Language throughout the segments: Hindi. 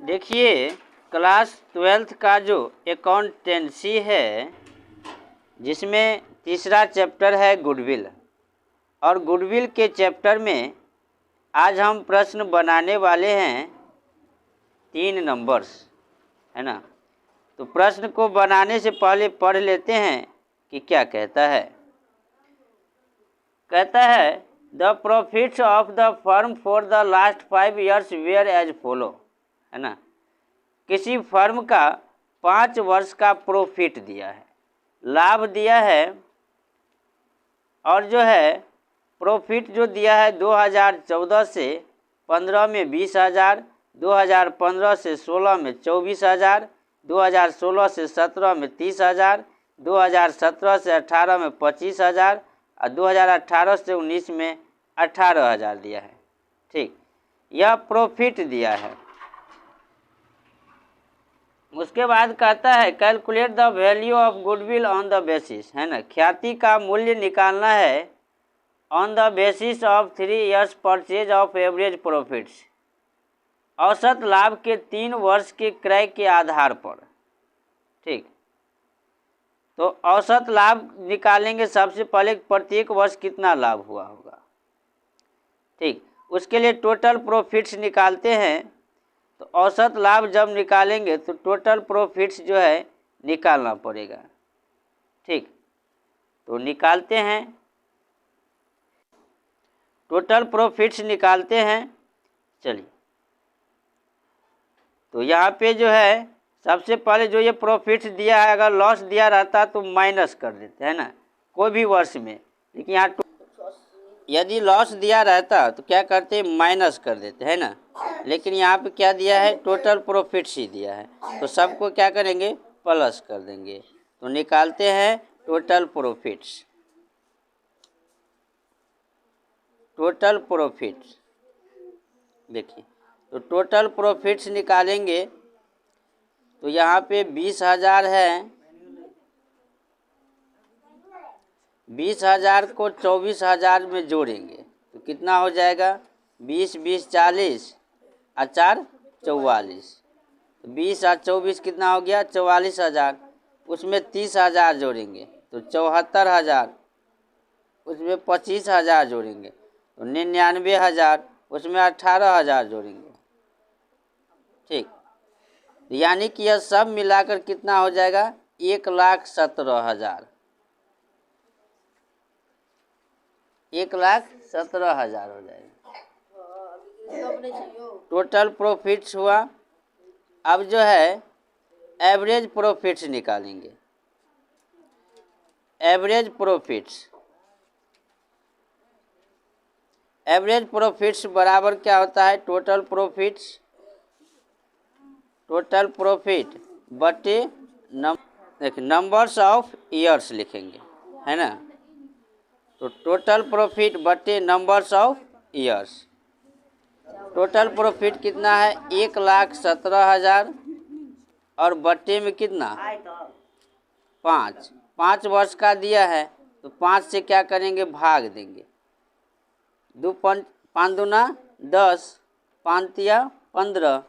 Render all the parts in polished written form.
देखिए, क्लास 12th का जो अकाउंटेंसी है, जिसमें तीसरा चैप्टर है गुडविल, और गुडविल के चैप्टर में आज हम प्रश्न बनाने वाले हैं 3 नंबर्स, है ना। तो प्रश्न को बनाने से पहले पढ़ लेते हैं कि क्या कहता है। कहता है the profits of the firm for the last 5 years were as follow, है ना। किसी फर्म का 5 वर्ष का प्रॉफिट दिया है, लाभ दिया है, और जो है प्रॉफिट जो दिया है 2014 से 15 में 20,000, 2015 से 16 में 24,000, 2016 से 17 में 30,000, 2017 से 18 में 25,000 और 2018 से 19 में 18,000 दिया है। ठीक, यह प्रॉफिट दिया है। उसके बाद कहता है calculate the value of goodwill on the basis, है ना। ख्याति का मूल्य निकालना है on the basis of 3 years purchase of average profits, औसत लाभ के 3 वर्ष के क्रय के आधार पर। ठीक, तो औसत लाभ निकालेंगे सबसे पहले, प्रत्येक वर्ष कितना लाभ हुआ होगा। ठीक, उसके लिए टोटल प्रॉफिट्स निकालते हैं। तो औसत लाभ जब निकालेंगे तो टोटल प्रॉफिट्स जो है निकालना पड़ेगा। ठीक, तो निकालते हैं, टोटल प्रॉफिट्स निकालते हैं। चलिए, तो यहाँ पे जो है सबसे पहले जो ये प्रॉफिट्स दिया है, अगर लॉस दिया रहता तो माइनस कर देते हैं ना, कोई भी वर्ष में। लेकिन यहाँ यदि लॉस दिया रहता तो क्या करते, माइनस कर देते, है ना। लेकिन यहाँ पे क्या दिया है, टोटल प्रॉफिट्स ही दिया है, तो सबको क्या करेंगे, प्लस कर देंगे। तो निकालते हैं टोटल प्रॉफिट्स। टोटल प्रॉफिट्स देखिए, तो टोटल प्रॉफिट्स निकालेंगे तो यहाँ पे 20,000 है, 20,000 को 24,000 में जोड़ेंगे तो कितना हो जाएगा, 20 20 40 और 4 44, 20 और 24 कितना हो गया, 44,000। उसमें 30,000 जोड़ेंगे तो 74,000, उसमें 25,000 जोड़ेंगे तो 99,000, उसमें 18,000 जोड़ेंगे। ठीक, यानी कि यह सब मिलाकर कितना हो जाएगा, 1,17,000, 1,17,000 हो जाएगा। टोटल प्रॉफिट्स हुआ। अब जो है एवरेज प्रॉफिट्स निकालेंगे। एवरेज प्रॉफिट्स, एवरेज प्रॉफिट्स बराबर क्या होता है, टोटल प्रॉफिट्स, टोटल प्रॉफिट बटे नंबर्स ऑफ ईयर्स लिखेंगे, है ना। तो टोटल प्रॉफिट बटे numbers of years, total profit कितना है, 1,17,000 और बटे में कितना, 5 वर्ष का दिया है तो 5 से क्या करेंगे, भाग देंगे। 5 दूना 10, 5 तिया 15,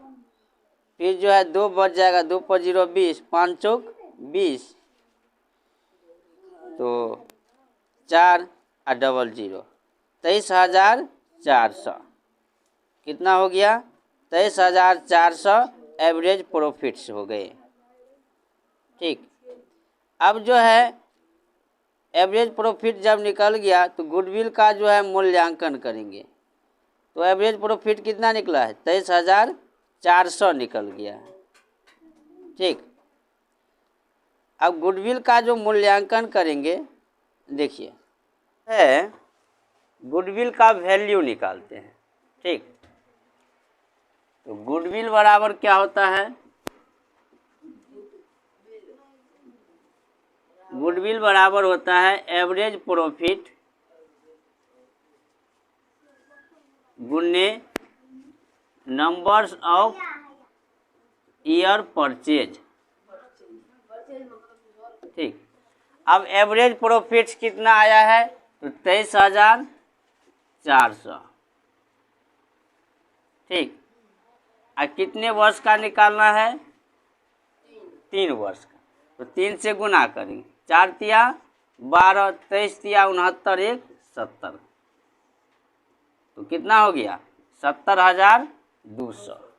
फिर जो है 2 बच जाएगा, 2 पर 0 20, 5 चौक 20, तो 4 और डबल 0, 23,400 कितना हो गया, 23,400 एवरेज प्रॉफिट्स हो गए। ठीक, अब जो है एवरेज प्रॉफिट जब निकल गया तो गुडविल का जो है मूल्यांकन करेंगे। तो एवरेज प्रॉफिट कितना निकला है, 23,400 निकल गया है। ठीक, अब गुडविल का जो मूल्यांकन करेंगे, देखिए है गुडविल का वैल्यू निकालते हैं। ठीक, तो गुडविल बराबर क्या होता है, गुडविल बराबर होता है एवरेज प्रॉफिट गुने नंबर्स ऑफ ईयर परचेज। ठीक, अब एवरेज प्रॉफिट्स कितना आया है, तो 23,400। ठीक, और कितने वर्ष का निकालना है? 3 वर्ष का। तो 3 से गुना करेंगे, 4 तिया 12, 23 तिया 69, 1 70। तो कितना हो गया? 70,200।